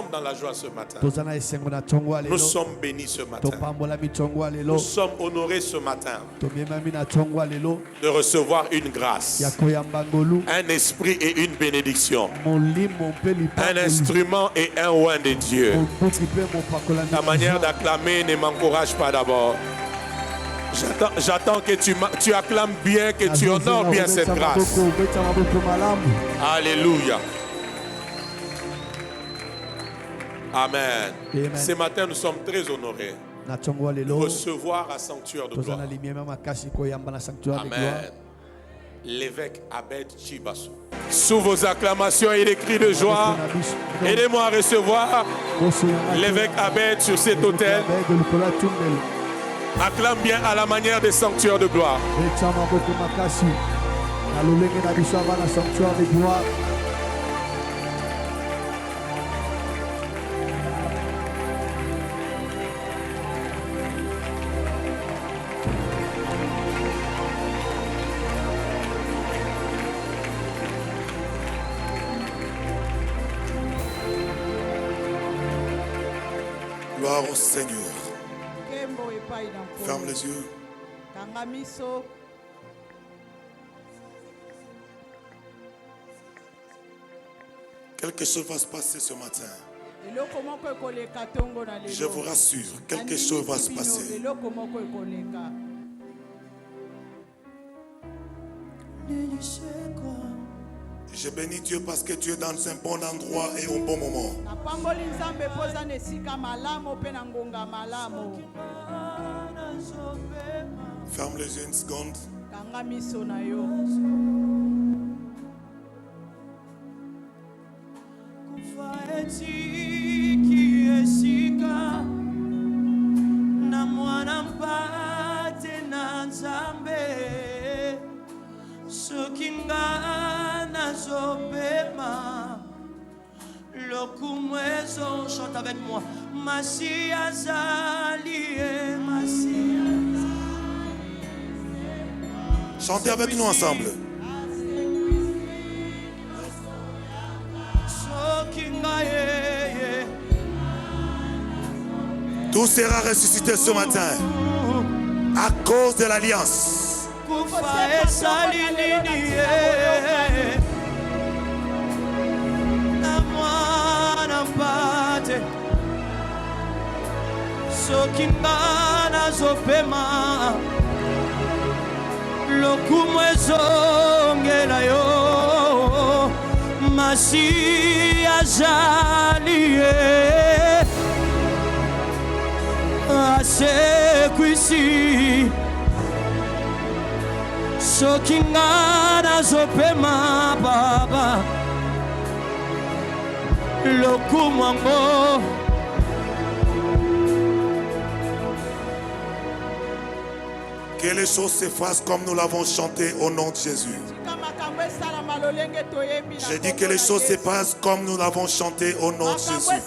sommes dans la joie ce matin. Nous sommes bénis ce matin. Nous sommes honorés ce matin de recevoir une grâce, un esprit et une bénédiction, un instrument et un oin de Dieu. Ta manière d'acclamer ne m'encourage pas d'abord. J'attends que tu acclames bien, que tu honores bien cette grâce. Alléluia. Amen. Ce matin, nous sommes très honorés de recevoir à Sanctuaire de gloire. Amen. L'évêque Abed Chibasso. Sous vos acclamations et les cris de joie, aidez-moi à recevoir l'évêque Abed sur cet autel. Acclame bien à la manière des sanctuaires de gloire. Gloire au Seigneur. Ferme les yeux. Quelque chose va se passer ce matin. Je vous rassure, quelque chose va se passer. Je bénis Dieu parce que tu es dans un bon endroit et au bon moment. Ferme les yeux une seconde. Chante avec moi. Masia Zali, chantez avec nous ensemble. Tout sera ressuscité ce matin à cause de l'alliance. Sokingana zopema lokumwezongela yo Masia Zalie asekwisi Sokingana zopema baba lokumwango. Que les choses s'effacent comme nous l'avons chanté au nom de Jésus. J'ai dit que les choses se passent comme nous l'avons chanté au nom de Jésus.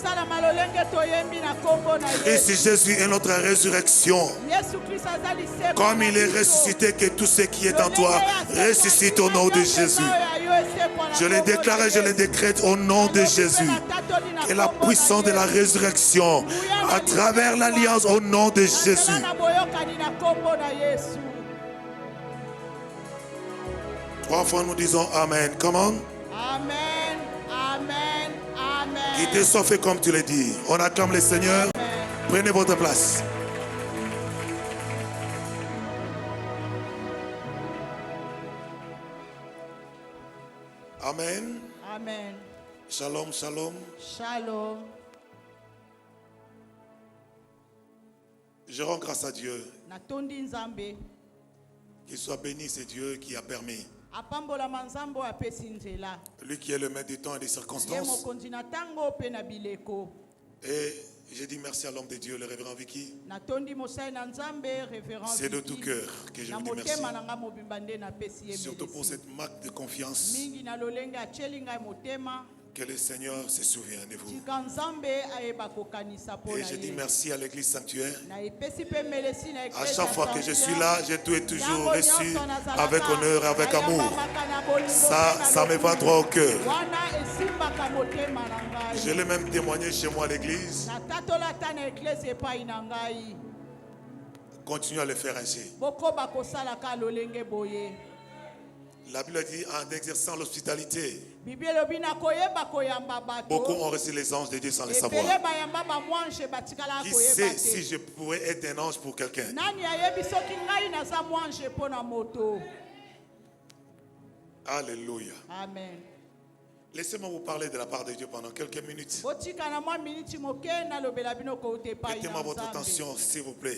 Christ Jésus est notre résurrection. Comme il est ressuscité, que tout ce qui est en toi ressuscite au nom de Jésus. Je le déclare et je le décrète au nom de Jésus. Que la puissance de la résurrection à travers l'alliance au nom de Jésus. Trois fois nous disons Amen. Comment? Amen, Amen, Amen. Quittez sauf et comme tu l'as dit. On acclame le Seigneur. Prenez votre place. Amen. Amen. Shalom, shalom. Shalom. Je rends grâce à Dieu. Natondi nzambe. Qu'il soit béni, c'est Dieu qui a permis. Apambola manzambo apesi nzela. Lui qui est le maître du temps et des circonstances. Ye mokonzi na tango pe na bileko. Et je dis merci à l'homme de Dieu, le révérend Vicky. Natondi mosai na nzambe, révérend C'est de tout cœur que je vous dis merci. Na motema mobimba nde na pesi ye. Surtout pour cette marque de confiance. Mingi na lolenge acheli ngai motema. Que le Seigneur se souvienne de vous. Et je dis merci à l'église sanctuaire. À chaque fois que je suis là, je dois toujours reçu avec honneur et avec amour. Ça me va droit au cœur. Je l'ai même témoigné chez moi à l'église. Continuez à le faire ainsi. La Bible dit en exerçant l'hospitalité, beaucoup ont reçu les anges de Dieu sans le savoir. Qui sait si je pourrais être un ange pour quelqu'un? Alléluia. Amen. Laissez-moi vous parler de la part de Dieu pendant quelques minutes. Mettez-moi votre attention, s'il vous plaît.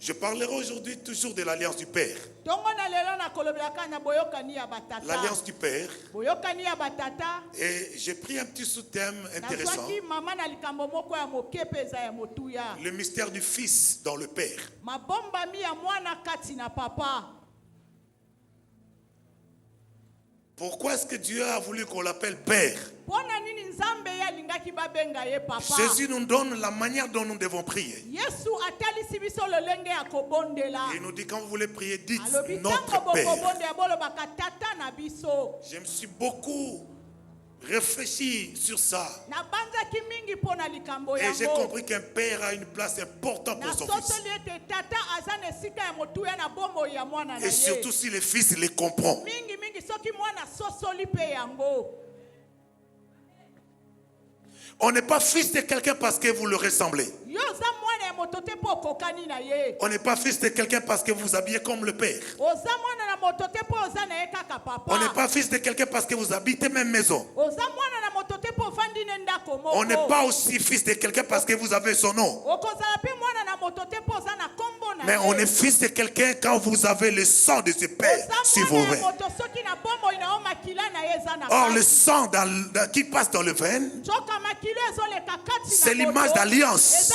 Je parlerai aujourd'hui toujours de l'alliance du Père. L'alliance du Père. Et j'ai pris un petit sous-thème intéressant. Le mystère du Fils dans le Père. Pourquoi est-ce que Dieu a voulu qu'on l'appelle Père? Jésus nous donne la manière dont nous devons prier. Il nous dit quand vous voulez prier, dites notre Père. Je me suis beaucoup réfléchi sur ça. Et j'ai compris qu'un père a une place importante pour son fils. Et surtout si le fils les comprend. On n'est pas fils de quelqu'un parce que vous le ressemblez. On n'est pas fils de quelqu'un parce que vous vous habillez comme le Père. On n'est pas fils de quelqu'un parce que vous habitez même maison. On n'est pas aussi fils de quelqu'un parce que vous avez son nom. Mais on est fils de quelqu'un quand vous avez le sang de ce Père, si vous voulez. Or, le sang qui passe dans le veine, c'est l'image d'alliance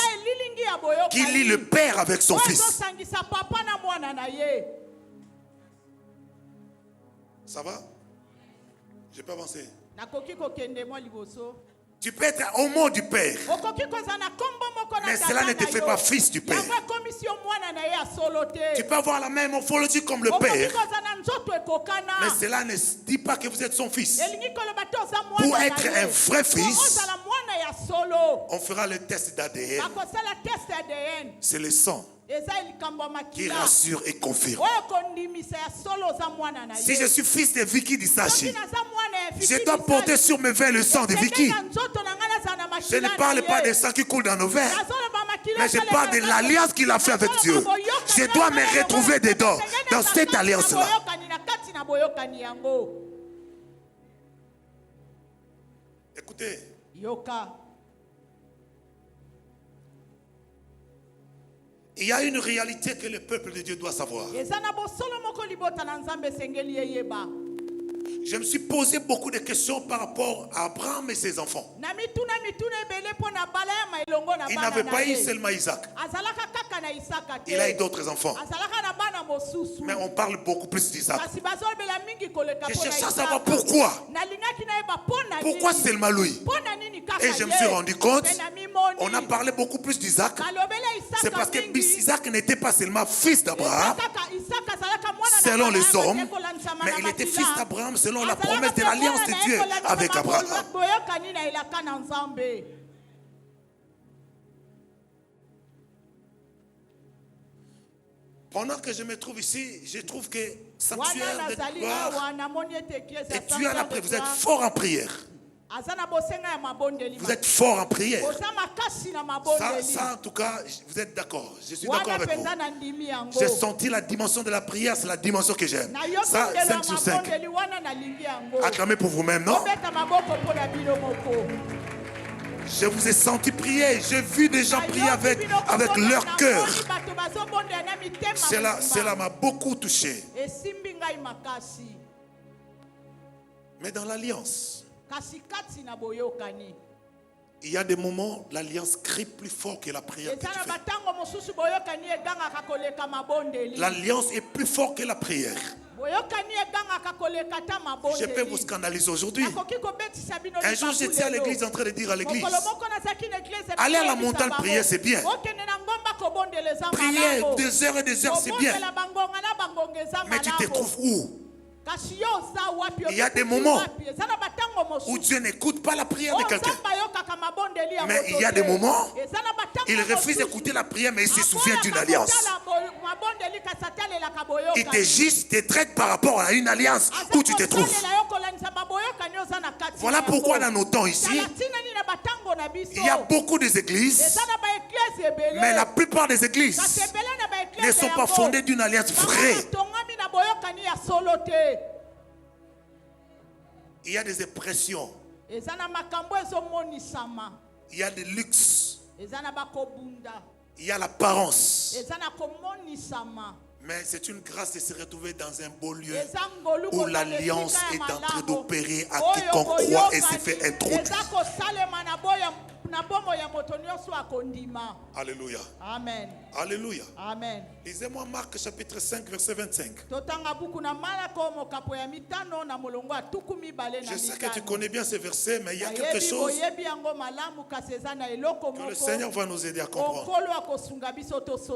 qui lie le Père avec son Fils. Ça va? Je peux avancer. Tu peux être au mot du Père, mais cela ne te fait pas fils du Père. Tu peux avoir la même morphologie comme le Père, mais cela ne dit pas que vous êtes son fils. Pour être un vrai fils, on fera le test d'ADN. C'est le sang qui rassure et confirme. Si je suis fils de Vicky Disachi, je dois porter sur mes veines le sang de Vicky. Je ne parle pas des sang qui coule dans nos veines, mais je parle de l'alliance qu'il a fait avec Dieu. Je dois me retrouver dedans, dans cette alliance-là. Écoutez, il y a une réalité que le peuple de Dieu doit savoir. Je me suis posé beaucoup de questions par rapport à Abraham et ses enfants. Il n'avait pas eu seulement Isaac. Il a eu d'autres enfants. Mais on parle beaucoup plus d'Isaac. Je cherche à savoir pourquoi. Pourquoi seulement lui? Et je me suis rendu compte, on a parlé beaucoup plus d'Isaac. C'est parce que Isaac n'était pas seulement fils d'Abraham, selon les hommes, mais il était fils d'Abraham selon la promesse de l'alliance de Dieu avec Abraham. Pendant que je me trouve ici, je trouve que sanctuaire de gloire et Dieu en a pris. Vous êtes fort en prière. Vous êtes fort en prière. Ça, en tout cas, vous êtes d'accord. Je suis d'accord avec vous. J'ai senti la dimension de la prière, c'est la dimension que j'aime. Ça, 5 sur 5. Acclamez pour vous-même, non? Je vous ai senti prier. J'ai vu des gens prier avec leur cœur. Cela m'a beaucoup touché. Mais dans l'alliance, il y a des moments, l'alliance crie plus fort que la prière que tu fais. L'alliance est plus forte que la prière. Je peux vous scandaliser aujourd'hui. Un jour, j'étais à l'église en train de dire à l'église, aller à la montagne prier, c'est bien. Prier des heures et des heures, c'est bien. Mais tu te trouves où? Il y a des moments où Dieu n'écoute pas la prière de quelqu'un. Mais il y a des moments où il refuse d'écouter la prière, mais il se souvient d'une alliance. Il te traite par rapport à une alliance où tu te trouves. Voilà pourquoi dans nos temps ici, il y a beaucoup d'églises, mais la plupart des églises ne sont pas fondées d'une alliance vraie. Il y a des impressions. Il y a des luxes. Il y a l'apparence. Mais c'est une grâce de se retrouver dans un beau lieu où l'alliance est en train d'opérer à quiconque croit et se fait introduire. Alléluia. Amen. Alléluia. Amen. Lisez-moi Marc chapitre 5 verset 25. Je sais que tu connais bien ces versets, mais il y a quelque chose que le Seigneur va nous aider à comprendre.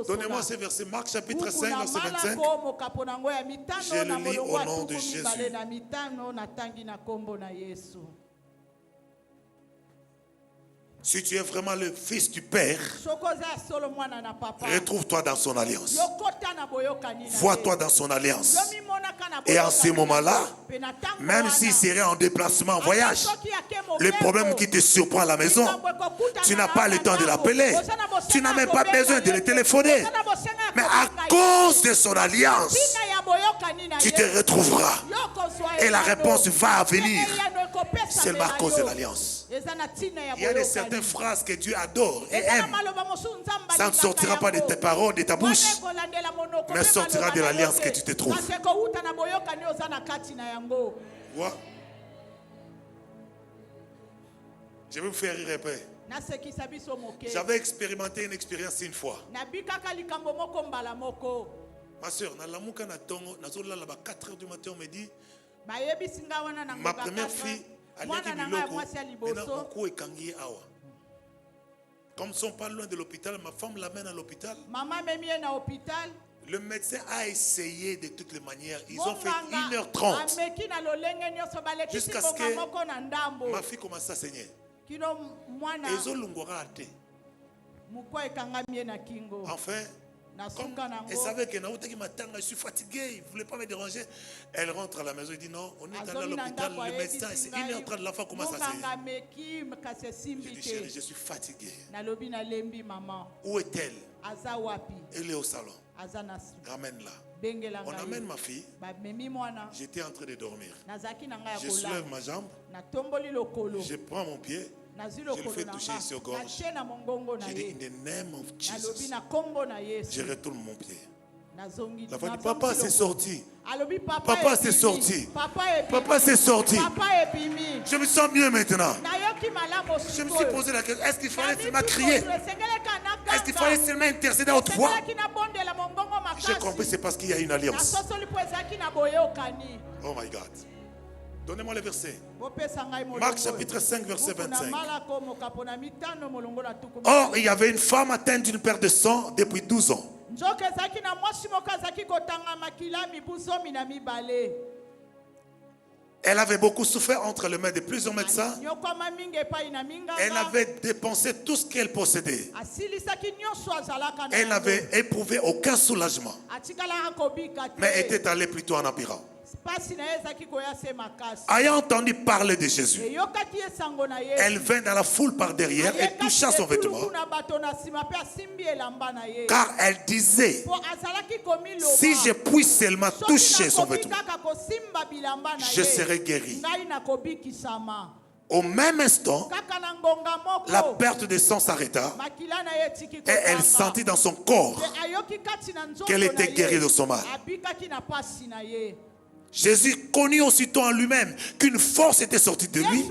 Donnez-moi ces versets. Marc chapitre 5 verset 25. Je le lis au nom de Jésus. Si tu es vraiment le fils du Père, retrouve-toi dans son alliance. Vois-toi dans son alliance. Et en ce moment-là, même s'il serait en déplacement, en voyage, le problème qui te surprend à la maison, tu n'as pas le temps de l'appeler. Tu n'as même pas besoin de le téléphoner. Mais à cause de son alliance, tu te retrouveras. Et la réponse va venir seulement à cause de l'alliance. Il y a certaines phrases que Dieu adore et aime. Ça ne sortira pas de tes paroles, de ta bouche, mais sortira de l'alliance que tu te trouves. What? Je vais vous faire rire un peu. J'avais expérimenté une expérience une fois. Ma soeur, dans la mouka na tongo, na 4h du matin, on me dit, ma première fille, comme ils sont pas loin de l'hôpital, ma femme l'amène à l'hôpital. Le médecin a essayé de toutes les manières. Ils ont fait 1h30 jusqu'à ce que ma fille commence à saigner. Et ils ont l'ungorate. Enfin, comme elle savait que je suis fatigué, il ne voulait pas me déranger. Elle rentre à la maison et dit non, on est allé à l'hôpital, le médecin, c'est 1h30 de la fin commence à saigner. Je dis chérie, je suis fatigué. Où est-elle? Elle est au salon. Ramène-la. On amène ma fille. J'étais en train de dormir. Je soulève ma jambe. Je prends mon pied. Je le fais toucher ici au gorge. Je dis in the name of Jesus. Je retourne mon pied. La femme dit papa c'est sorti. Papa c'est sorti. Papa c'est sorti. Je me sens mieux maintenant. Je me suis posé la question, est-ce qu'il fallait seulement crier? Est-ce qu'il fallait seulement intercéder à haute voix? J'ai compris, c'est parce qu'il y a une alliance. Oh my God. Donnez-moi le verset. Marc chapitre 5 verset 25. Or, il y avait une femme atteinte d'une perte de sang depuis 12 ans. Elle avait beaucoup souffert entre les mains de plusieurs médecins. Elle avait dépensé tout ce qu'elle possédait. Elle n'avait éprouvé aucun soulagement, mais était allée plutôt en empirant. Ayant entendu parler de Jésus, elle vint dans la foule par derrière et toucha son vêtement, car elle disait, si je puis seulement toucher son vêtement, je serai guéri. Au même instant, la perte de sang s'arrêta et elle sentit dans son corps qu'elle était guérie de son mal. Jésus connut aussitôt en lui-même qu'une force était sortie de lui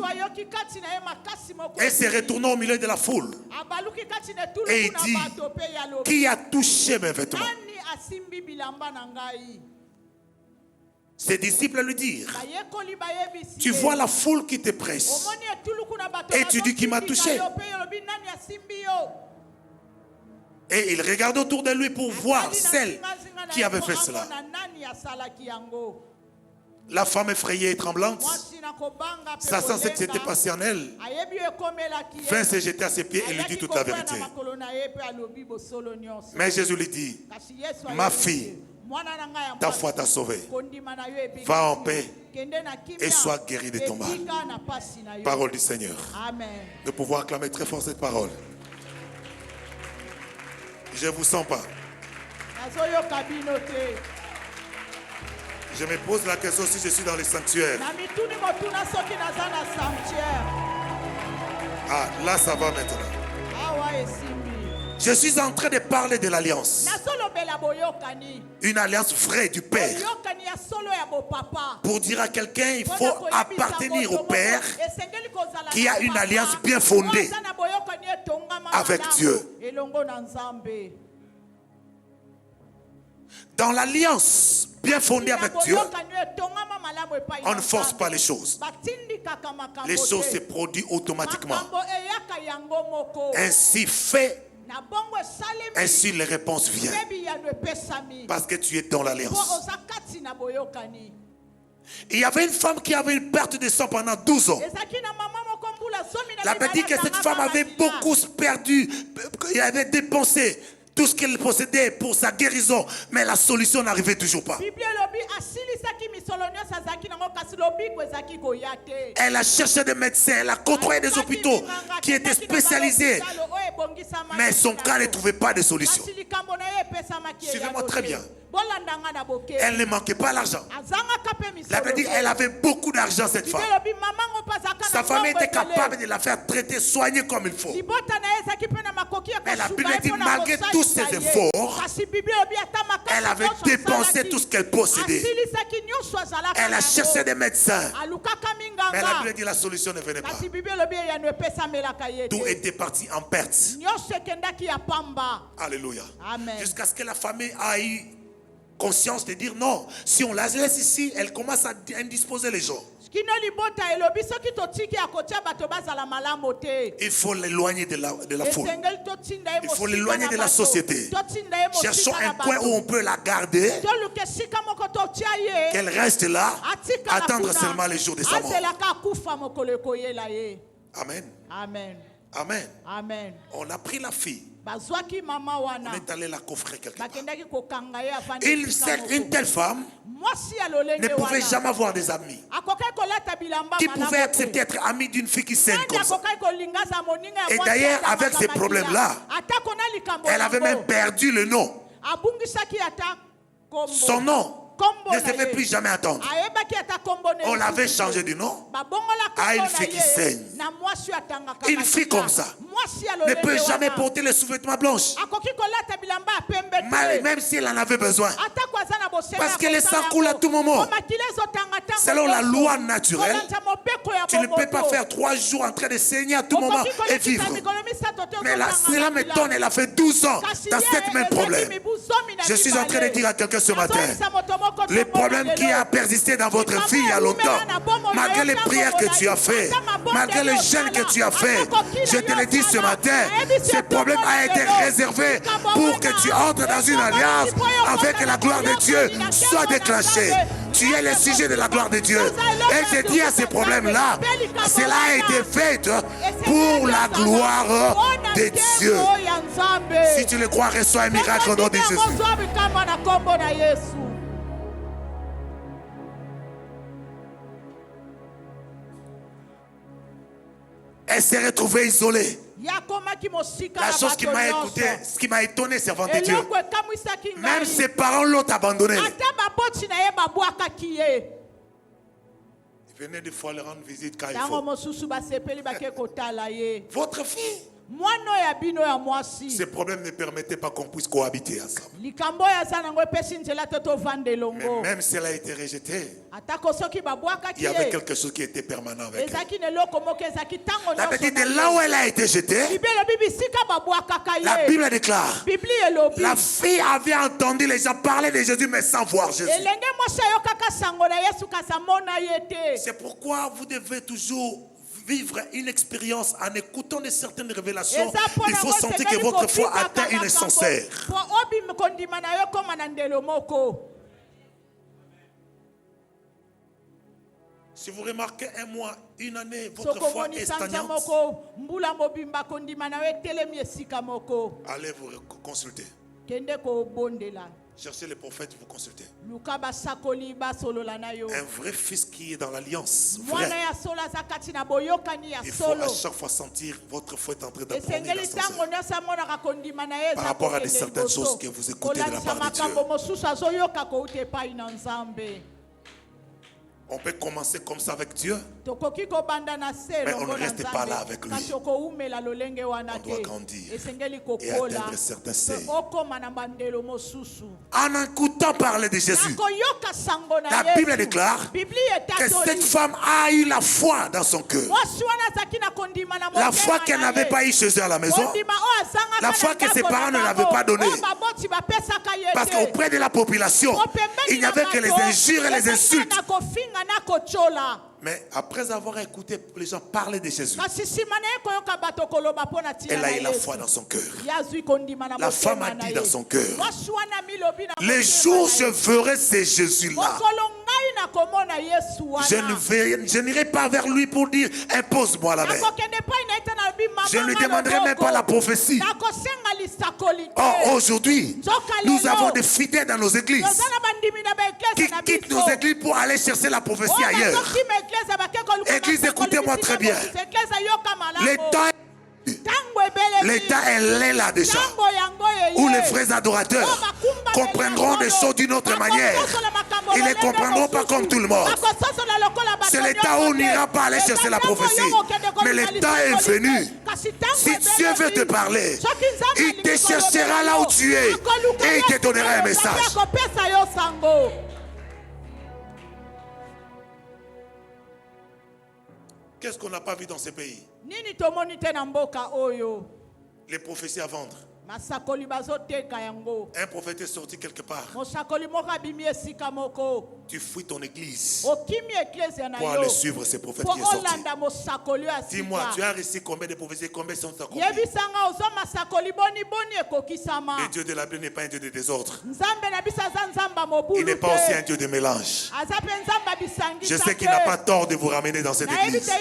et se retournant au milieu de la foule et il dit, qui a touché mes vêtements? Ses disciples lui dirent, tu vois la foule qui te presse et tu dis qui m'a touché. Et il regarde autour de lui pour voir celle qui avait fait cela. La femme effrayée et tremblante, sachant ce qui s'était passé en elle, vint se jeter à ses pieds et lui dit toute la vérité. Mais Jésus lui dit, ma fille, ta foi t'a sauvée. Va en paix et sois guérie de ton mal. Parole du Seigneur. Nous pouvons acclamer très fort cette parole. Je ne vous sens pas. Je me pose la question si je suis dans les sanctuaires. Ah, là ça va maintenant. Je suis en train de parler de l'alliance. Une alliance vraie du Père. Pour dire à quelqu'un, il faut appartenir au Père qui a une alliance bien fondée avec Dieu. Dans l'alliance bien fondée avec Dieu, on ne force pas les choses. Les choses se produisent automatiquement. Ainsi fait, ainsi les réponses viennent. Parce que tu es dans l'alliance. Il y avait une femme qui avait une perte de sang pendant 12 ans. La Bible dit que cette femme avait beaucoup perdu, elle avait dépensé tout ce qu'elle possédait pour sa guérison, mais la solution n'arrivait toujours pas. Elle a cherché des médecins, elle a contrôlé des hôpitaux qui étaient spécialisés, mais son cas ne trouvait pas de solution. Suivez-moi très bien. Elle ne manquait pas l'argent. La Bible dit qu'elle avait beaucoup d'argent, cette femme. Sa famille était capable de la faire traiter, soigner comme il faut. Mais la Bible dit malgré tous ses efforts, elle avait dépensé tout ce qu'elle possédait. Elle a cherché des médecins. Mais la Bible dit la solution ne venait pas. Tout était parti en perte. Alléluia. Jusqu'à ce que la famille aille conscience de dire non, si on la laisse ici, elle commence à indisposer les gens. Il faut l'éloigner de la foule. Il faut l'éloigner de la société. Cherchons un coin où on peut la garder, qu'elle reste là, attendre seulement les jours de sa mort. Amen. Amen. Amen. Amen. On a pris la fille. On est allé la coffrer quelque part. Une telle femme ne pouvait jamais avoir des amis. Qui pouvait accepter d'être amie d'une fille qui saigne comme ça. Et d'ailleurs, avec ces problèmes-là, elle avait même perdu le nom. Son nom ne se fait plus jamais attendre. On l'avait changé du nom à une fille qui saigne. Une fille comme ça ne peut jamais porter les sous-vêtements blanches, même si elle en avait besoin, parce que le sang coule à tout moment. Selon la loi naturelle, tu ne peux pas faire 3 jours en train de saigner à tout moment et vivre. Mais là, cela m'étonne, elle a fait 12 ans dans cette même problème. Je suis en train de dire à quelqu'un ce matin, le problème qui a persisté dans votre vie il y a longtemps, malgré les prières que tu as fait, malgré les jeûnes que tu as fait, je te le dis ce matin, ce problème a été réservé pour que tu entres dans une alliance avec la gloire de Dieu soit déclenchée. Tu es le sujet de la gloire de Dieu. Et je dis à ces problèmes-là, cela a été fait pour la gloire de Dieu. Si tu le crois, reçois un miracle au nom de Jésus. Elle s'est retrouvée isolée. La chose qui m'a écouté, ce qui m'a étonné, servant de Dieu, même ses parents l'ont abandonné. Il venait de fois leur rendre visite quand il faut. Votre fille Ces problèmes ne permettaient pas qu'on puisse cohabiter ensemble. Mais même si elle a été rejetée, il y avait quelque chose qui était permanent avec elle. La petite, de là où elle a été jetée, la Bible déclare, la fille avait entendu les gens parler de Jésus mais sans voir Jésus. C'est pourquoi vous devez toujours vivre une expérience en écoutant de certaines révélations. Il faut sentir que votre foi atteint une sincère. Si vous remarquez un mois, une année, votre foi est stagnante, allez vous consulter. Cherchez les prophètes, vous consultez. Un vrai fils qui est dans l'alliance, vrai. Il faut à chaque fois sentir votre foi est en train d'apprendre la sincère par rapport à certaines choses que vous écoutez de la part de Dieu. On peut commencer comme ça avec Dieu, mais on ne reste pas là avec lui. On doit grandir et atteindre certains seuils. En écoutant parler de Jésus, la Bible déclare que cette femme a eu la foi dans son cœur. La foi qu'elle n'avait pas eu chez elle à la maison. La foi que ses parents ne l'avaient pas donnée. Parce qu'auprès de la population, il n'y avait que les injures et les insultes. Mais après avoir écouté les gens parler de Jésus, elle a eu la foi dans son cœur. La femme a dit dans son cœur, les jours je ferai ce Jésus-là. Je n'irai pas vers lui pour dire impose-moi la main. Je ne lui demanderai même pas la prophétie. Or aujourd'hui, nous avons des fidèles dans nos églises qui quittent nos églises pour aller chercher la prophétie ailleurs. Église, écoutez-moi très bien. L'état est là déjà, où les vrais adorateurs comprendront des choses d'une autre manière. Ils ne comprendront pas comme tout le monde. C'est l'état où on n'ira pas aller chercher la prophétie. Mais l'état est venu. Si Dieu veut te parler, il te cherchera là où tu es et il te donnera un message. Qu'est-ce qu'on n'a pas vu dans ces pays? Les prophéties à vendre. Un prophète est sorti quelque part. Tu fuis ton église pour aller suivre ces prophètes qui sont sortis. Dis-moi, tu as reçu combien de prophéties, combien sont accomplis? Le Dieu de la Bible n'est pas un Dieu de désordre. Il n'est pas aussi un Dieu de mélange. Je sais qu'il n'a pas tort de vous ramener dans cette église.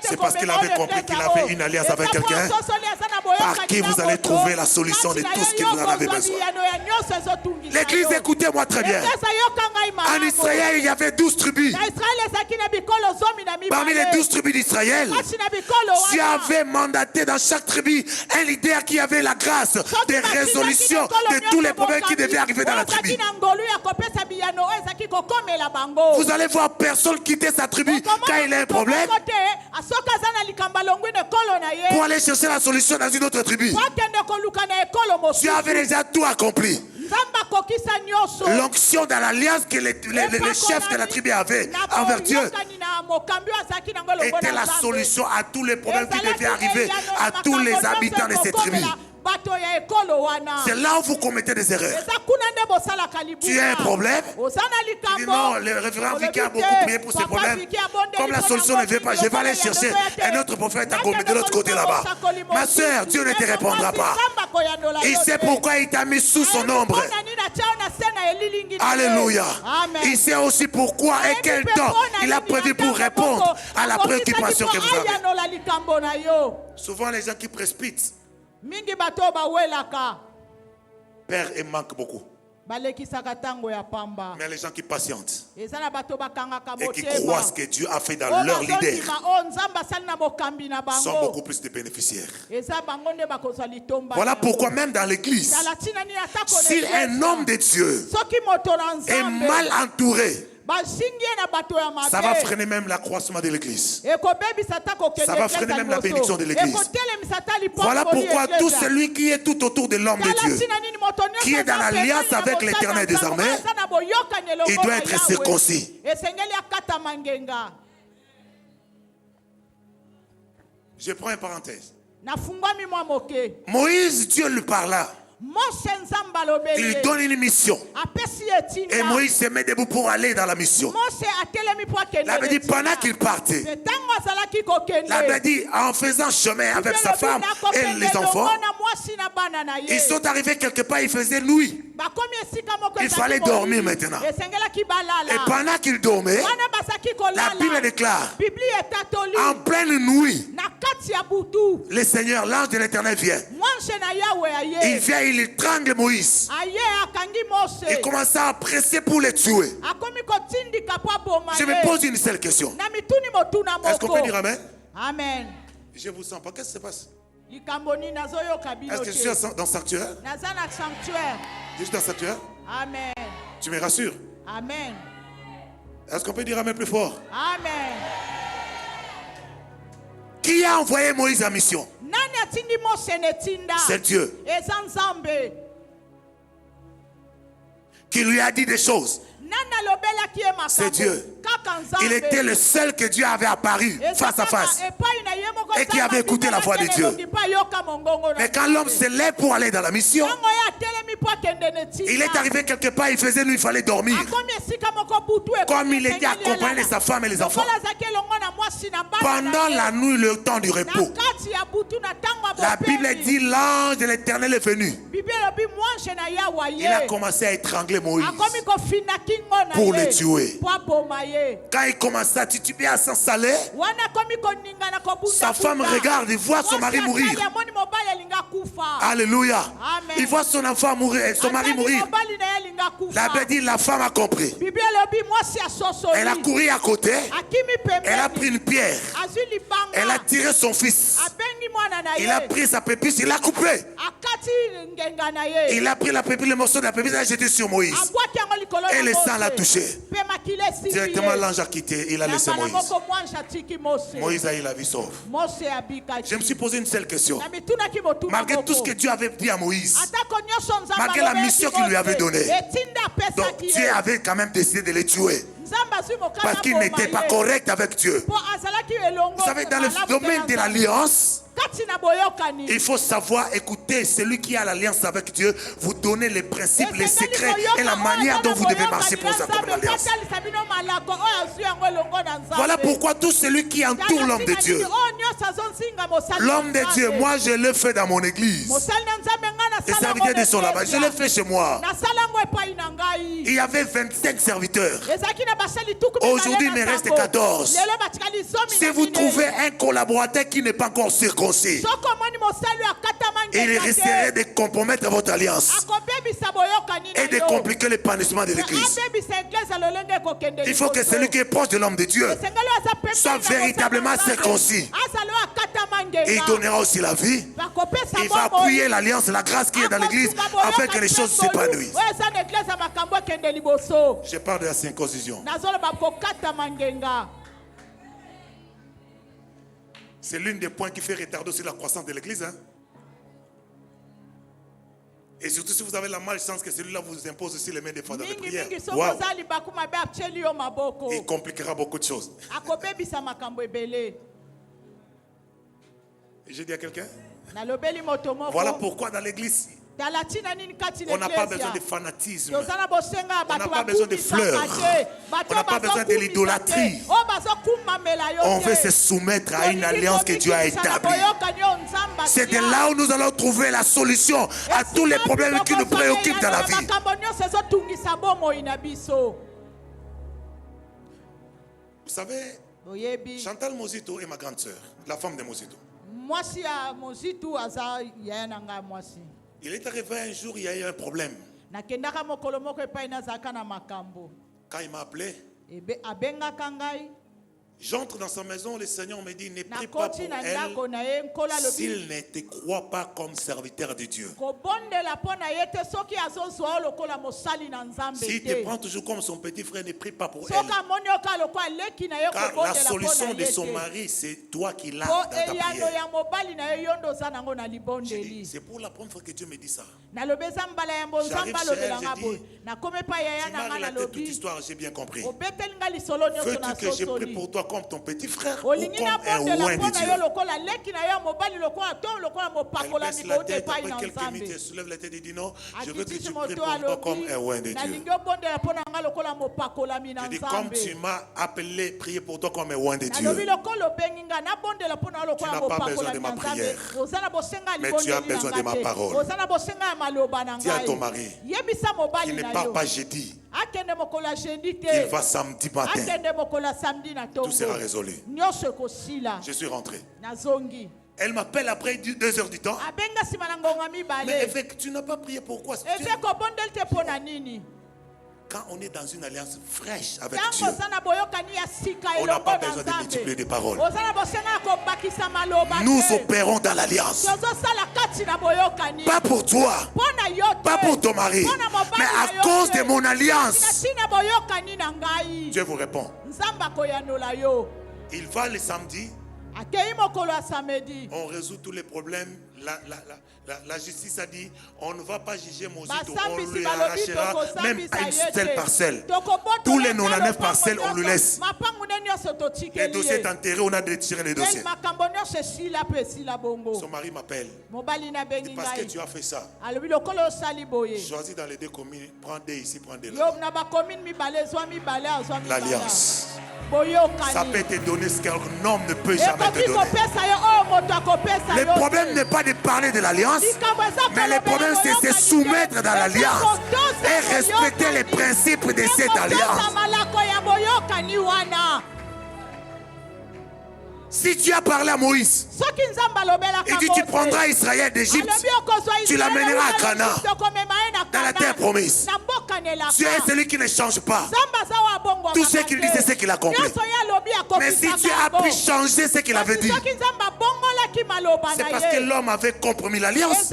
C'est parce qu'il avait compris qu'il avait une alliance avec quelqu'un par qui vous allez trouver la solution de tout ce que vous en avez besoin. L'église, écoutez-moi très bien. En Israël, il y avait 12 tribus. Parmi les 12 tribus d'Israël, Dieu avait mandaté dans chaque tribu un leader qui avait la grâce de résolution de tous les problèmes qui devaient arriver dans la tribu. Vous allez voir personne quitter sa tribu quand il a un problème pour aller chercher la solution dans une autre tribu. Dieu avait déjà tout accompli. L'onction dans l'alliance que les chefs de la tribu avaient envers Dieu était la solution à tous les problèmes qui devaient arriver à tous les habitants de cette tribu. C'est là où vous commettez des erreurs. Tu as un problème. Tu dis non, le révérend Vicky a beaucoup prié pour ces problèmes. Comme la solution ne vient pas, je vais aller chercher un autre prophète à côté de l'autre côté là-bas. Ma soeur, Dieu ne te répondra pas. Il sait pourquoi il t'a mis sous son ombre. Alléluia. Il sait aussi pourquoi et quel temps il a prévu pour répondre à la préoccupation que vous avez. Souvent les gens qui précipitent perdent et manquent beaucoup. Mais les gens qui patientent et qui croient ce que Dieu a fait dans leur leader sont beaucoup plus de bénéficiaires. Voilà pourquoi même dans l'église, si un homme de Dieu est mal entouré, Ça va freiner même l'accroissement de l'église. Ça va freiner même la bénédiction de l'église. Voilà pourquoi tout celui qui est tout autour de l'homme de Dieu, qui est dans l'alliance avec l'Éternel des armées, il doit être circoncis. Je prends une parenthèse. Moïse, Dieu lui parla. Il lui donne une mission. Et Moïse se met debout pour aller dans la mission. La Bible dit pendant qu'il partait, la Bible dit en faisant chemin avec sa femme et les enfants, ils sont arrivés quelque part, il faisait nuit. Il fallait dormir maintenant. Et pendant qu'il dormait, la Bible déclare, en pleine nuit, le Seigneur, l'ange de l'Éternel vient. Il vient, il étrangle Moïse. Il commence à presser pour le tuer. Je me pose une seule question. Est-ce qu'on peut dire Amen? Amen. Je vous sens pas. Qu'est-ce qui se passe? Est-ce que je suis dans le sanctuaire? Je suis dans le sanctuaire? Amen. Tu me rassures? Amen. Est-ce qu'on peut dire Amen plus fort? Amen. Qui a envoyé Moïse en mission? C'est Dieu. Qui lui a dit des choses. C'est Dieu. Il était le seul que Dieu avait apparu face à face et qui avait écouté la voix de Dieu. Mais quand l'homme se lève pour aller dans la mission, il est arrivé quelque part, il faisait nuit, il fallait dormir. Comme il était accompagné de sa femme et les enfants. Pendant la nuit, le temps du repos, la Bible dit l'ange de l'Éternel est venu. Il a commencé à étrangler Moïse pour le tuer. Quand il commençait à tituber, à s'installer, sa femme regarde, il voit son mari mourir. Alléluia. Il voit son enfant mourir, son mari mourir. La Bible dit la femme a compris. Elle a couru à côté. Elle a pris une pierre. Elle a tiré son fils. Il a pris sa pépisse, il l'a coupé. Il a pris la pépisse, le morceau de la pépisse, il l'a jeté sur Moïse. Et le sang l'a touché. Directement l'ange a quitté, il a laissé Moïse. Moïse a eu la vie sauve. Je me suis posé une seule question. Malgré tout ce que Dieu avait dit à Moïse, malgré la mission qu'il lui avait donnée, donc Dieu avait quand même décidé de les tuer. Parce qu'il n'était pas correct avec Dieu. Vous savez, dans le domaine de l'alliance, il faut savoir écouter celui qui a l'alliance avec Dieu, vous donner les principes, les secrets et la manière dont vous devez marcher pour accomplir l'alliance. Voilà pourquoi tout celui qui entoure l'homme de Dieu, l'homme de Dieu, moi je le fais dans mon église. Les serviteurs sont là-bas, je le fais chez moi. Il y avait 25 serviteurs. Aujourd'hui, il me reste 14. Si vous trouvez un collaborateur qui n'est pas encore circoncis, il risquerait de compromettre votre alliance et de compliquer l'épanouissement de l'église. Il faut que celui qui est proche de l'homme de Dieu soit véritablement circoncis. Il donnera aussi la vie. Il va appuyer l'alliance, la grâce qui est dans l'église afin que les choses s'épanouissent. Je parle de la circoncision. C'est l'un des points qui fait retarder aussi la croissance de l'église. Hein? Et surtout si vous avez la malchance que celui-là vous impose aussi les mains des fois dans les prières. Wow. Il compliquera beaucoup de choses. J'ai dit à quelqu'un? Voilà pourquoi dans l'église, on n'a pas besoin de fanatisme. On n'a pas besoin de fleurs. On n'a pas besoin de l'idolâtrie. On veut se soumettre à une alliance que Dieu a établie. C'est de là où nous allons trouver la solution à tous les problèmes qui nous préoccupent dans la vie. Vous savez, Chantal Mozito est ma grande sœur, la femme de Mozito. Il est arrivé un jour, il y a eu un problème. Quand il m'a appelé, J'entre dans sa maison, le Seigneur me dit, ne prie pas pour elle s'il ne te croit pas comme serviteur de Dieu. S'il te prend toujours comme son petit frère, ne prie pas pour elle. Car la solution de son mari, c'est toi qui l'as dans ta prière. C'est pour la première fois que Dieu me dit ça. J'arrive chez elle, je dis, tu m'as relaté toute l'histoire, j'ai bien compris. Veux-tu que je prie pour toi comme ton petit frère ou comme un oint de Dieu? Elle baisse la tête, après quelques minutes, elle soulève la tête et dit non, je veux que tu pries pour moi comme un oint de Dieu. Je dis, comme tu m'as appelé prier pour toi comme un oint de Dieu, tu n'as pas besoin de ma prière, mais tu as besoin de ma parole. Dis à ton mari qu'il ne part pas jeudi, qu'il va samedi matin. Tout sera résolu. Je suis rentré. Elle m'appelle après 2 heures du temps. Mais effectivement, tu n'as pas prié pourquoi? Quand on est dans une alliance fraîche avec Dieu, on n'a pas besoin de multiplier des paroles. Nous opérons dans l'alliance. Pas pour toi, pas pour ton mari, mais à cause de mon alliance. Dieu vous répond. Il va le samedi. On résout tous les problèmes. La justice a dit on ne va pas juger Mosito, on lui arrachera même une seule parcelle. Tous les 99 parcelles, on lui laisse. Le dossier est enterré, on a retiré les dossiers. Son mari m'appelle. Parce que tu as fait ça. Choisis dans les 2 communes, prends 2 ici, prends 2 là. L'alliance. Ça peut te donner ce qu'un homme ne peut jamais te donner. Le problème n'est pas de parler de l'alliance, mais le problème c'est de se soumettre dans l'alliance et respecter les principes de cette alliance. Si tu as parlé à Moïse, il dit tu prendras Israël d'Égypte, tu l'amèneras à Canaan, dans la terre promise. Tu es celui qui ne change pas. Tout ce qu'il dit, c'est ce qu'il a compris. Mais si tu as pu changer ce qu'il avait dit, c'est parce que l'homme avait compromis l'alliance.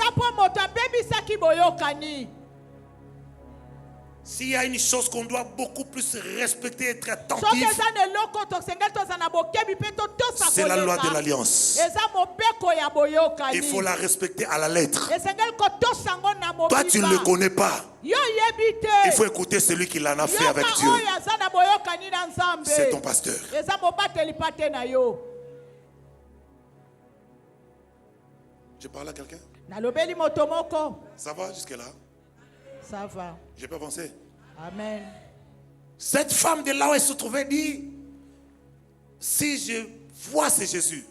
S'il y a une chose qu'on doit beaucoup plus respecter, être attentif, c'est la loi de l'alliance. Il faut la respecter à la lettre. Toi, tu ne le connais pas. Il faut écouter celui qui l'en a fait avec Dieu. C'est ton pasteur. Je parle à quelqu'un? Ça va jusque-là? Ça va. Je peux avancer? Amen. Cette femme de là où elle se trouvait dit, si je vois c'est Jésus,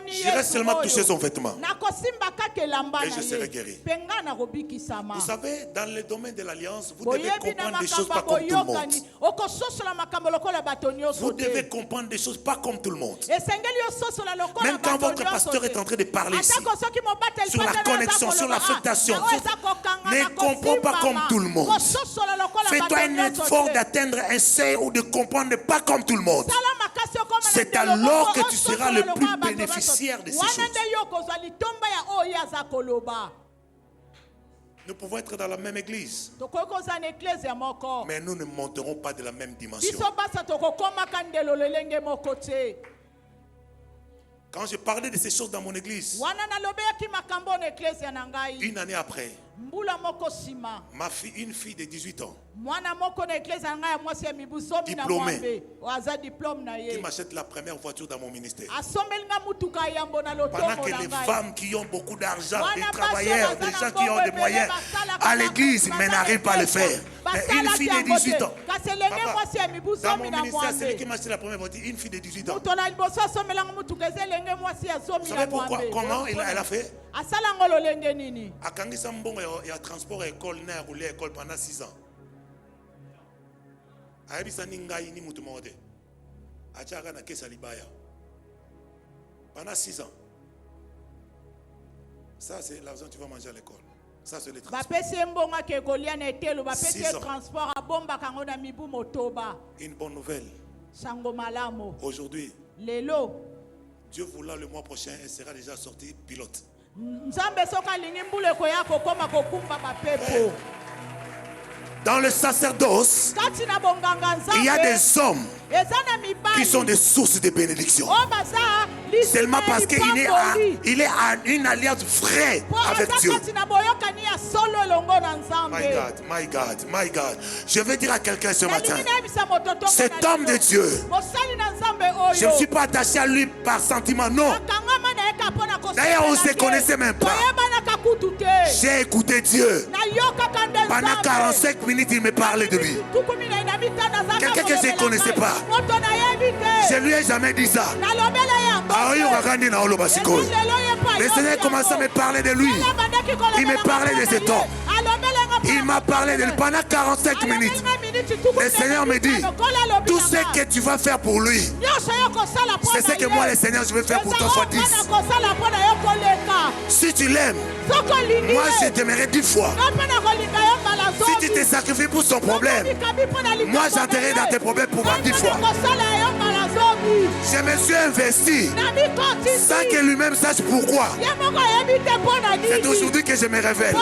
j'irai seulement toucher son vêtement et je serai guéri. Vous savez, dans le domaine de l'alliance, vous devez comprendre des choses pas comme tout le monde. Vous devez comprendre des choses pas comme tout le monde. Même quand votre pasteur est en train de parler ici, sur la connexion, sur l'affectation, ne comprends pas comme tout le monde. Fais-toi un effort d'atteindre un seuil ou de comprendre pas comme tout le monde. C'est alors que tu seras le plus bénéficiaire de ces choses. Nous pouvons être dans la même église, mais nous ne monterons pas de la même dimension. Quand je parlais de ces choses dans mon église, une année après, une fille de 18 ans, diplômée, qui m'achète la première voiture dans mon ministère. Pendant que les femmes qui ont beaucoup d'argent, des travailleurs, des gens qui ont des moyens à l'église, mais n'arrivent pas à le faire. Mais une fille de 18 ans, papa, dans mon ministère, celui qui m'achète la première voiture, une fille de 18 ans. Vous savez pourquoi? Comment elle a fait? A Kangisa Mbongo, il y a transport à l'école, il y a roulé à l'école pendant 6 ans. Pendant 6 ans. Ça, c'est l'argent que tu vas manger à l'école. Ça, c'est le transport. 6 ans. Une bonne nouvelle. Aujourd'hui, Dieu voulant le mois prochain, elle sera déjà sortie pilote. Dans le sacerdoce, il y a des hommes qui sont des sources de bénédiction. Seulement parce qu'il est à une alliance vraie avec Dieu. My God. Je veux dire à quelqu'un ce matin, cet homme de Dieu, je ne suis pas attaché à lui par sentiment, non. D'ailleurs, on ne se connaissait même pas. J'ai écouté Dieu. Pendant 45 minutes, il me parlait de lui. Quelqu'un que je ne connaissais pas. Je ne lui ai jamais dit ça. Le Seigneur commençait à me parler de lui. Il me parlait de cet homme. Il m'a parlé de lui pendant 45 minutes. Le Seigneur me dit, tout ce que tu vas faire pour lui, c'est ce que moi, le Seigneur, je vais faire pour toi fois 10. Si tu l'aimes, moi, je t'aimerai 10 fois. Si tu te sacrifies pour son problème, moi, j'entrerai dans tes problèmes pour 10 fois. Je me suis investi sans que lui-même sache pourquoi. C'est aujourd'hui que je me révèle.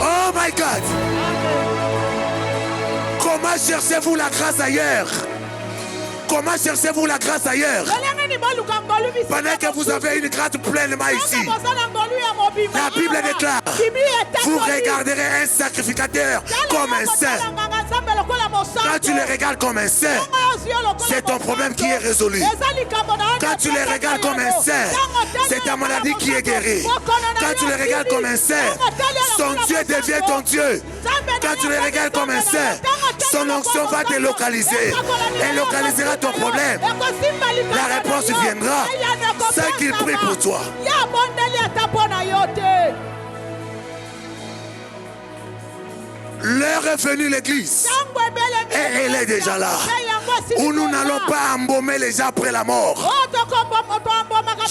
Oh my God! Comment cherchez-vous la grâce ailleurs? Comment cherchez-vous la grâce ailleurs? Pendant que vous avez une grâce pleinement ici. La Bible déclare, vous regarderez un sacrificateur comme un saint. Quand tu le regardes comme un saint, c'est ton problème qui est résolu. Quand tu le regardes comme un saint, c'est ta maladie qui est guérie. Quand tu le regardes comme un saint, son Dieu devient ton Dieu. Quand tu le regardes comme un saint, son onction va te localiser. Elle localisera ton problème. La réponse viendra sans qu'il prie pour toi. L'heure est venue, l'église, et elle est déjà là, où nous n'allons pas embaumer les gens après la mort.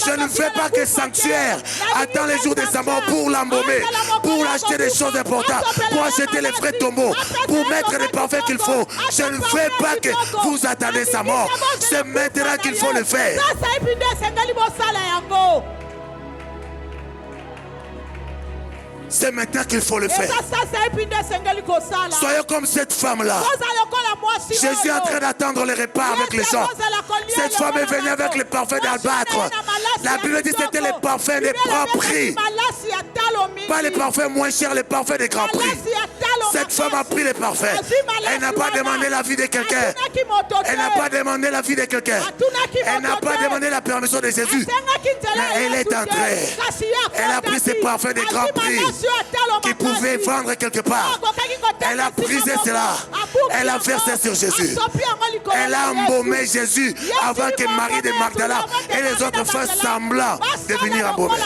Je ne fais pas que sanctuaire attend les jours de sa mort pour l'embaumer, pour acheter des choses importantes, pour acheter les frais tombeaux, pour mettre les parfums qu'il faut. Je ne fais pas que vous attendez sa mort. C'est maintenant qu'il faut le faire. C'est maintenant qu'il faut le faire. Soyez comme cette femme-là. Jésus est en train d'attendre le repas avec les gens. Cette femme est venue avec le parfum d'albâtre. La Bible dit que c'était les parfums de grand prix. Pas les parfums moins chers, les parfums de grand prix. Cette femme a pris les parfums. Elle n'a pas demandé l'avis de quelqu'un. Elle n'a pas demandé l'avis de quelqu'un. Elle n'a pas demandé la permission de Jésus. Mais elle est entrée. Elle a pris ses parfums de grand prix qui pouvait vendre quelque part. Elle a prisé cela. Elle a versé sur Jésus. Elle a embaumé Jésus avant que Marie de Magdala et les autres fassent semblant de venir embaumer.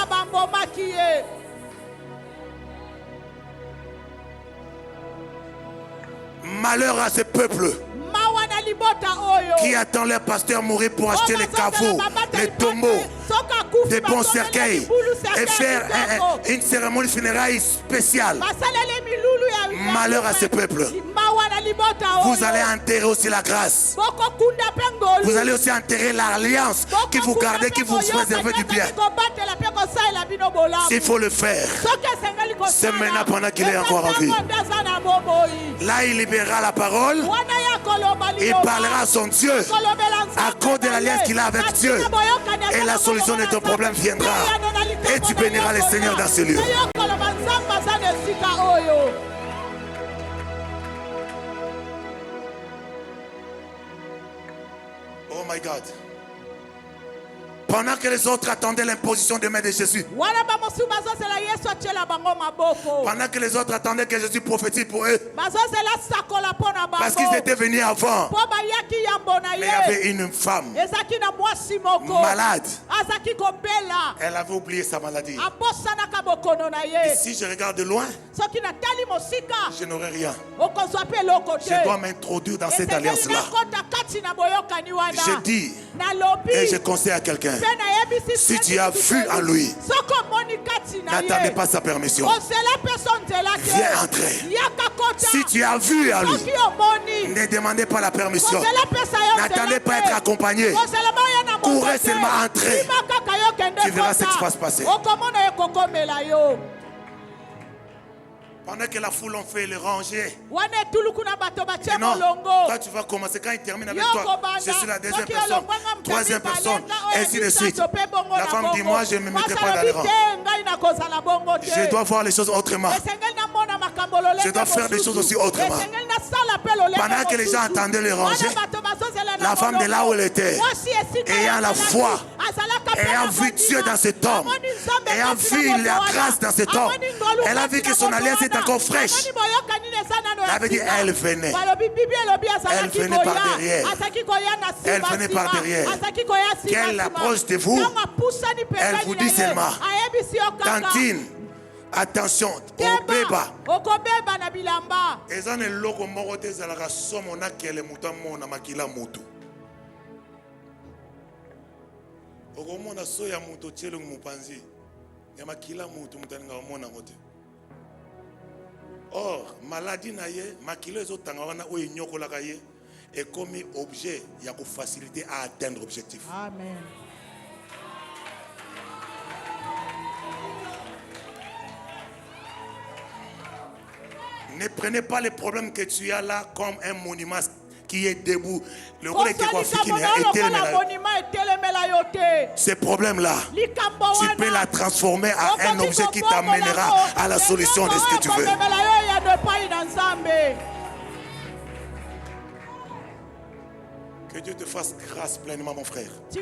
Malheur à ce peuple qui attend leur pasteur mourir pour acheter les caveaux, les tombeaux, des bons cercueils et faire une cérémonie funéraire spéciale. Malheur à ce peuple. Vous allez enterrer aussi la grâce. Vous allez aussi enterrer l'alliance qui vous gardait, qui vous préservait du bien. S'il faut le faire, c'est maintenant pendant qu'il est encore en vie. Là, il libérera la parole. Il parlera à son Dieu à cause de l'alliance qu'il a avec Dieu. Et la solution de ton problème viendra. Et tu béniras le Seigneur dans ce lieu. Oh my God. Pendant que les autres attendaient l'imposition des mains de Jésus. Pendant que les autres attendaient que Jésus prophétise pour eux. Parce qu'ils étaient venus avant. Mais il y avait une femme malade. Elle avait oublié sa maladie. Et si je regarde de loin, je n'aurai rien. Je dois m'introduire dans cette alliance-là. Je dis et je conseille à quelqu'un, si tu as vu en lui N'attendez pas sa permission. Viens entrer. Si tu as vu à lui, ne demandez pas la permission. N'attendez pas être accompagné. Courez seulement entrer. Tu verras ce qui va se passer. Pendant que la foule en fait le ranger. Non, quand tu vas commencer, quand il termine avec toi, je suis la deuxième personne, troisième personne, ainsi de suite. La femme dit, moi je ne me mettrai pas dans les rangs. Je dois voir les choses autrement. Je dois faire des choses aussi autrement. Pendant que les gens entendaient le ranger, la femme de là où elle était, ayant la foi, ayant vu Dieu dans cet homme, ayant vu la grâce dans cet homme, elle a vu que son alliance est encore fraîche. Elle avait dit, elle venait. Elle venait par derrière. Elle venait par derrière. Qu'elle approche de vous, elle vous dit seulement, Tantine, attention, obeba. Ezane loko moko te zalaka somo na kele mutamo na makila mutu. Okomona soya mutu tshelo mupanzi. Ya makila mutu mutaninga omona ngote. Or, maladie na ye, makilo ezotanga wana oyo nyokolaka ye est comme objet ya ko faciliter à atteindre l'objectif. Amen. Ne prenez pas les problèmes que tu as là comme un monument qui est debout. Le rôle était quoi? Ces problèmes-là, tu peux la transformer à un objet qui t'amènera à la solution de ce que tu veux. Que Dieu te fasse grâce pleinement, mon frère. Je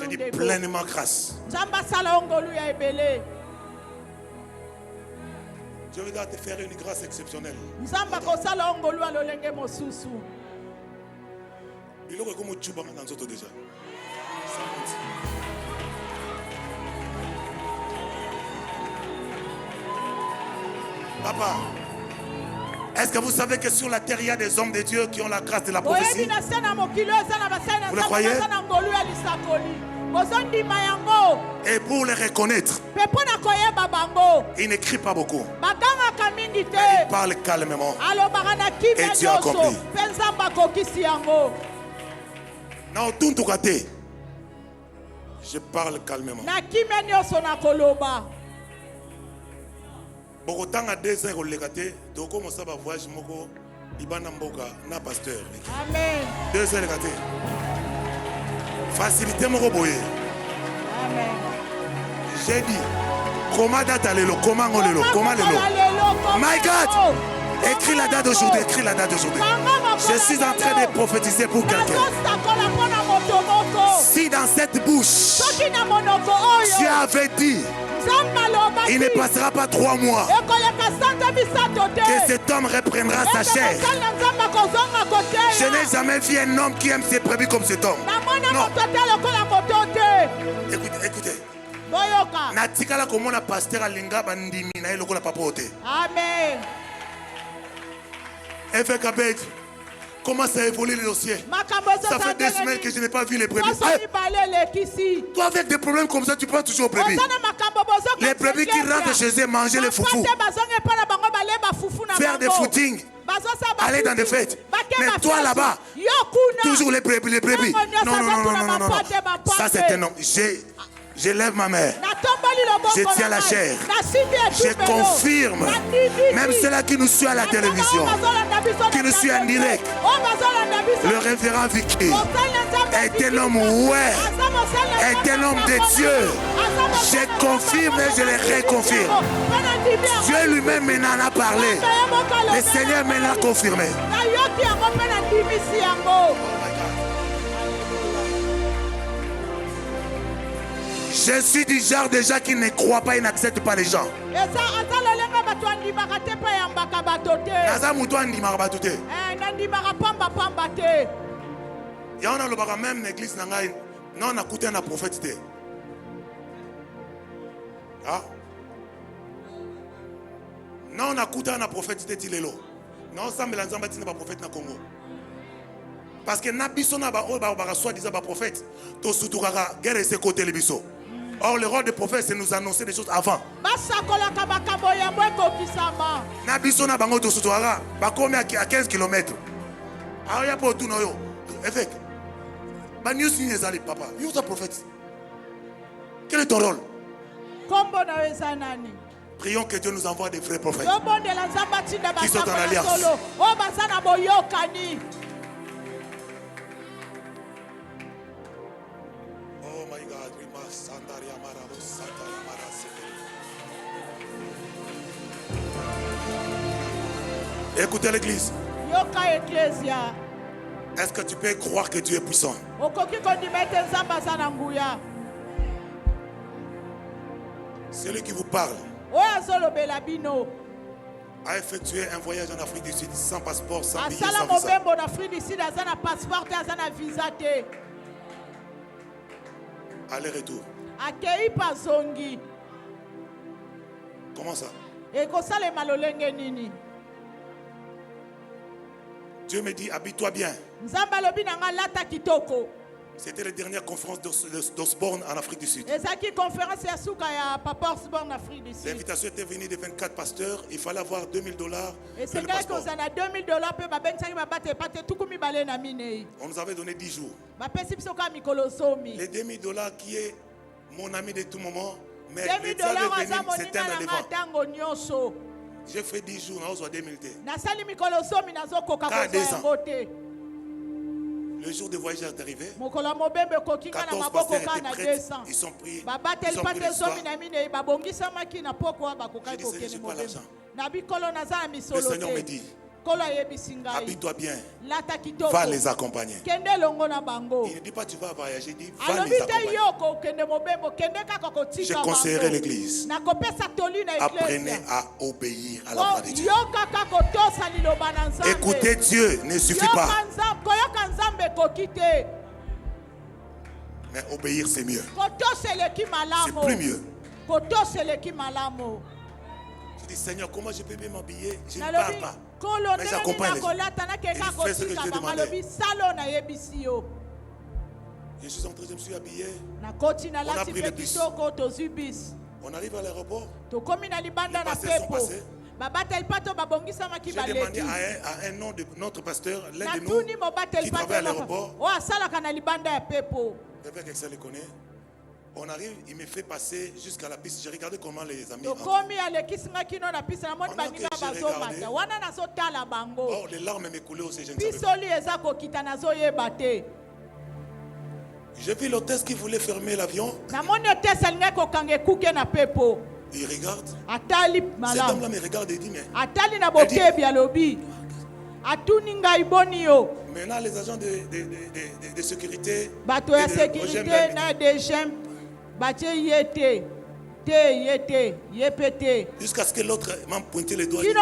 dis pleinement grâce. Dieu va te faire une grâce exceptionnelle. Il est comme tu vas dans autres déjà. Papa, est-ce que vous savez que sur la terre il y a des hommes de Dieu qui ont la grâce de la prophétie? Vous le croyez? Et pour les reconnaître, il n'écrit pas beaucoup. Il parle calmement. Et Dieu a accompli. Non, tout côté. Je parle calmement. Beaucoup de temps à 2 heures, on commence à voyager. Na pasteur. Amen. 2 heures. Facilité mon boye. Amen. J'ai dit, comment date allélo, comment olelo, comment allélo. My God, écris la date d'aujourd'hui, écris la date d'aujourd'hui. Je suis en train de prophétiser pour quelqu'un. Si dans cette bouche, Dieu avait dit, il ne passera pas 3 mois que cet homme reprendra sa chair. Je n'ai jamais vu un homme qui aime ses brebis comme cet homme. Non. Écoutez. Natikala comme on a pasteur alinga bandimi na eloko la papote. Amen. FKB, comment ça évolue le dossier? Ça fait 2 semaines que je n'ai pas vu les brebis. Toi avec des problèmes comme ça, tu penses toujours aux brebis. Les brebis qui rentrent chez eux manger les foufous. Faire des footings. Aller dans des fêtes. Mais toi là-bas, toujours les brebis. Non. Ça c'est un homme. Je lève ma main. Je tiens la chair. Je confirme. Même ceux-là qui nous suivent à la télévision, qui nous suivent en direct, le révérend Vicky est un homme est un homme de Dieu. Je confirme et je le reconfirme. Dieu lui-même m'en a parlé. Le Seigneur m'en a confirmé. Je suis du genre de gens qui ne croient pas et n'acceptent pas les gens. Il y a même l'église non on a écouté un prophète. Non on a écouté un prophète. Non ça me l'a dit pas prophète na Congo. Parce que na biso na ba o ba soit disant ba prophète to sutukaka guerre ce côté le biso. Or, le rôle des prophètes, c'est nous annoncer des choses avant. Nabiso na bango tosutuara, bakomi à 15 km. Alors, il y a pas tout noyo. Effect. Ba news ni ezali papa. You are prophète. Quel est ton rôle? Prions que Dieu nous envoie des vrais prophètes qui sont en alliance. Oh my God, we must sandaria marabo sataya maraseke. Écoutez l'église. Est-ce que tu peux croire que Dieu est puissant? Celui qui vous parle a effectué un voyage en Afrique du Sud sans passeport, sans billet, sans visa. Aller-retour. Comment ça? Dieu me dit, habille-toi bien. C'était la dernière conférence d'Osborne en Afrique du Sud. L'invitation était venue de 24 pasteurs. Il fallait avoir $2000. On nous avait donné 10 jours. Les $2000 qui est mon ami de tout moment, mais les dieux de venir s'éteindre devant. J'ai fait 10 jours, on a reçu 2000. Le jour de voyage est arrivé. 14 pasteurs étaient prêts. Ils sont pris. Ils ont pris l'histoire. J'ai dit, Seigneur, je n'ai pas l'argent. Le Seigneur me dit, habille-toi bien. Va les accompagner. Il ne dit pas tu vas voyager, il dit va les accompagner. Je conseillerais l'église. Apprenez à obéir à la voix de Dieu. Écouter Dieu ne suffit pas. Mais obéir c'est mieux. C'est plus mieux. Je dis Seigneur, comment je peux bien m'habiller? Je ne parle pas. Mais j'accompagne les gens. Et je fais ce que je t'ai demandé. Je suis entré, je me suis habillé. On a pris le bus. On arrive à l'aéroport. Les pasteurs sont passés. J'ai demandé à un nom de notre pasteur, l'un de nous, qui travaille à l'aéroport. L'évêque Excel le connaît. On arrive, il me fait passer jusqu'à la piste. J'ai regardé comment les amis entrent. Pendant que j'ai regardé, oh, les larmes me coulaient aussi, je ne savais pas. J'ai vu l'hôtesse qui voulait fermer l'avion. Il regarde. Cette dame-là me regarde et dit, mais... Maintenant, les agents de sécurité... Jusqu'à ce que l'autre m'a pointé les doigts. Comme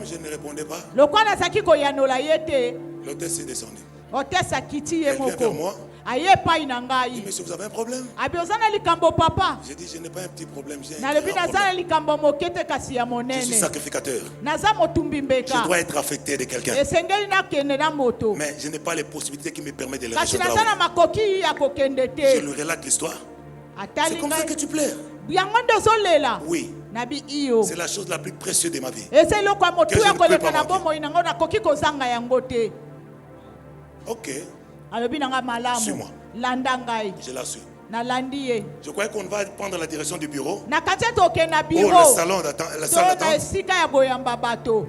je ne répondais pas, l'hôtesse est descendue. Elle vient vers moi. Il dit, monsieur, vous avez un problème? J'ai dit, je n'ai pas un petit problème, j'ai un grand problème. Je suis sacrificateur. Je dois être affecté de quelqu'un. Mais je n'ai pas les possibilités qui me permettent de le rejoindre. Je lui relate l'histoire. C'est comme ça que tu pleures. Oui. C'est la chose la plus précieuse de ma vie. Que je ne peux pas manquer. Ok. Suis-moi. Je la suis. Je croyais qu'on va prendre la direction du bureau. Oh, le salon d'attente.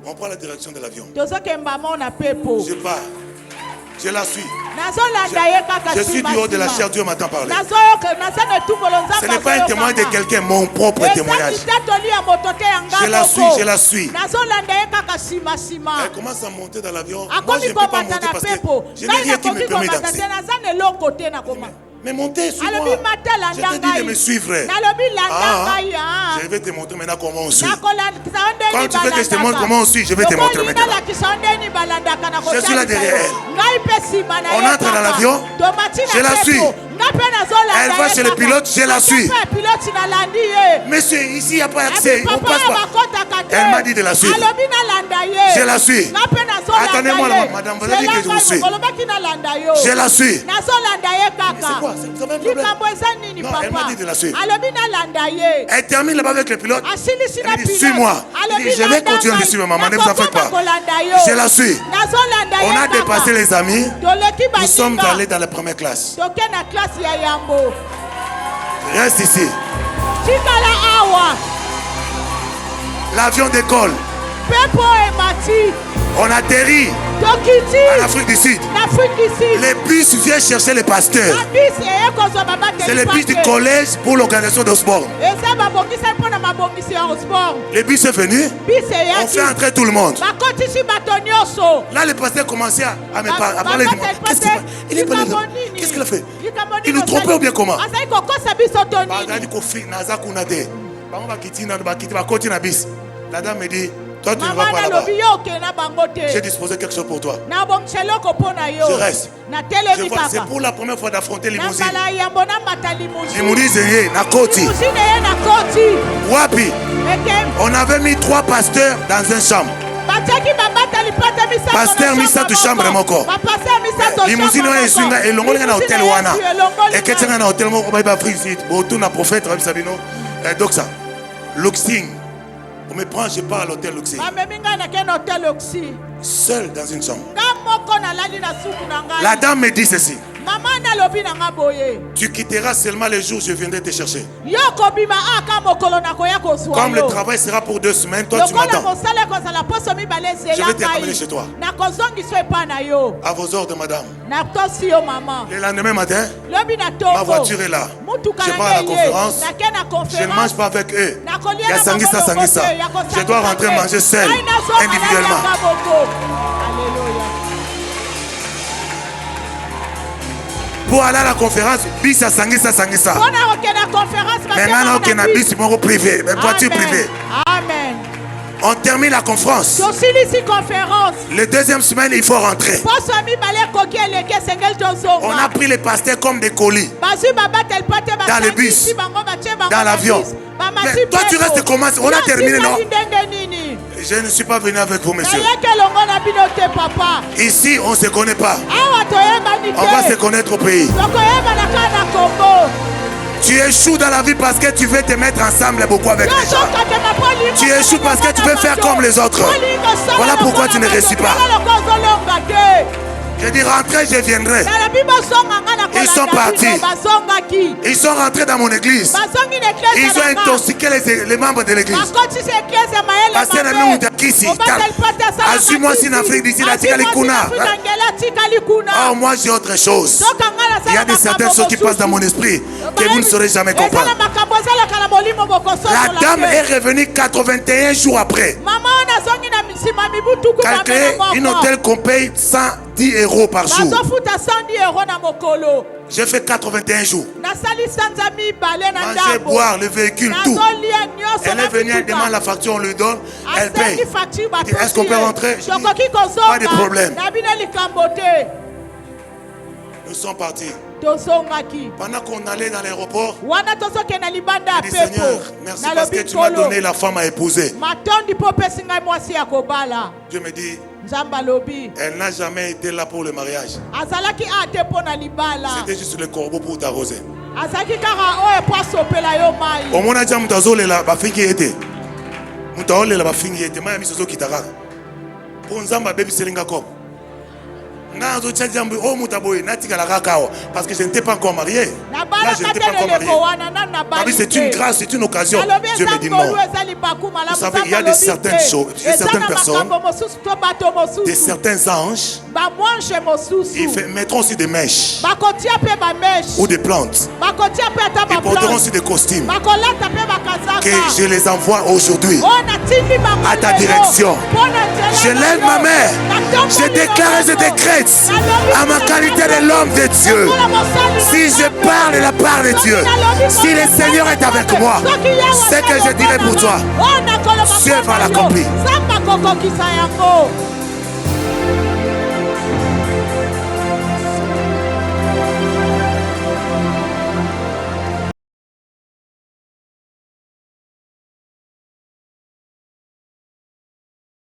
On prend la direction de l'avion. Je pars. Je la suis. Je suis du haut de la chair, Dieu m'entend parler. Ce n'est pas un témoin de quelqu'un, mon propre témoignage. Je la suis, je la suis. Elle commence à monter dans l'avion. Moi, je ne peux pas monter parce que je n'ai rien qui me permet d'accès. Mais montez sur moi. Je te dis de me suivre. Je vais te montrer maintenant comment on suit. Quand tu veux que je te montre comment on suit, je vais te montrer maintenant. Je suis là derrière elle. On entre dans l'avion. Je la suis. Elle va chez le pilote, je la suis. Monsieur, ici il n'y a pas accès. On passe pas. Elle m'a dit de la suivre. Je la suis. Attendez-moi, madame, vous avez dit que je vous suis. Je la suis. C'est quoi? C'est un problème. Non, elle m'a dit de la suivre. Elle termine là-bas avec le pilote. Elle dit, suis-moi. Je vais continuer de suivre maman, ne vous en faites pas. Je la suis. On a dépassé les amis. Nous sommes allés dans la première classe. Reste ici. L'avion décolle. On atterrit en Afrique du Sud. Les bus viennent chercher les pasteurs. C'est le bus du collège pour l'organisation de sport. Les bus sont venus. On fait entrer tout le monde. Là, le pasteur commençait à me parler de moi. Qu'est-ce qu'il a fait? Il nous trompait ou bien comment? La dame me dit, toi tu ne vas pas là-bas. J'ai disposé quelque chose pour toi. Je reste. Je vois, c'est pour la première fois d'affronter limousine. Limousine, Nakoti. Wapi. On avait mis 3 pasteurs dans une chambre. Pasteur mis ça de chambre de mon corps. Limousine et l'on est en hôtel wana. Et qu'est-ce qu'on a en hôtel on va ici. Autour d'un prophète donc ça. Luxing. On me prend, je pars à l'hôtel Luxing. Seul dans une chambre. La dame me dit ceci. Tu quitteras seulement les jours où je viendrai te chercher. Comme le travail sera pour 2 semaines, toi tu m'attends. Je vais te ramener chez toi. À vos ordres, madame. Le lendemain matin, ma voiture est là. Je pars à la conférence. Je ne mange pas avec eux. Il y a Sangisa, Sangisa. Je dois rentrer manger seul, individuellement. Pour aller à la conférence, bis à Sangisa, Sangisa. Maintenant, on a bis privé, voiture privée. Amen. On termine la conférence. Le deuxième semaine, il faut rentrer. On a pris les pasteurs comme des colis. Dans le bus, dans l'avion. Mais toi, tu restes comment? On a terminé, non? Je ne suis pas venu avec vous, monsieur. Ici, on ne se connaît pas. On va se connaître au pays. Tu échoues dans la vie parce que tu veux te mettre ensemble beaucoup avec les gens. Tu échoues parce que tu veux faire comme les autres. Voilà pourquoi tu ne réussis pas. Je dis rentrer, je viendrai. Ils sont partis. Ils sont rentrés dans mon église. Ils ont intoxiqué les membres de l'église. Parce que moi si en Afrique d'ici, oh, moi j'ai autre chose. Il y a certaines choses qui passent dans mon esprit que vous ne saurez jamais comprendre. La dame est revenue 81 jours après. Calculez un hôtel qu'on paye 110 € par jour. J'ai fait 81 jours. Manger, boire, le véhicule, tout. Elle est venue, elle demande la facture, on lui donne, elle paye. Est-ce qu'on peut rentrer? Je dis, pas de problème. Nous sommes partis. Pendant qu'on allait dans l'aéroport, je dis Seigneur, merci parce que tu m'as donné la femme à épouser. Dieu me dit, elle n'a jamais été là pour le mariage. C'était juste le corbeau pour t'arroser. Au moins, il y a des filles qui étaient. Il y a des filles qui étaient. Pour nous, parce que je n'étais pas encore marié. Là, je n'étais pas encore marié. C'est une grâce, c'est une occasion. Dieu me dit non. Vous savez, il y a de certaines choses, de certaines personnes, de certains anges, ils mettront aussi des mèches ou des plantes. Ils porteront aussi des costumes que je les envoie aujourd'hui à ta direction. Je lève ma main, je déclare et je décrète à ma qualité de l'homme de Dieu. Si je parle de la part de Dieu, si le Seigneur est avec moi, c'est que je dirai pour toi, Dieu va l'accomplir.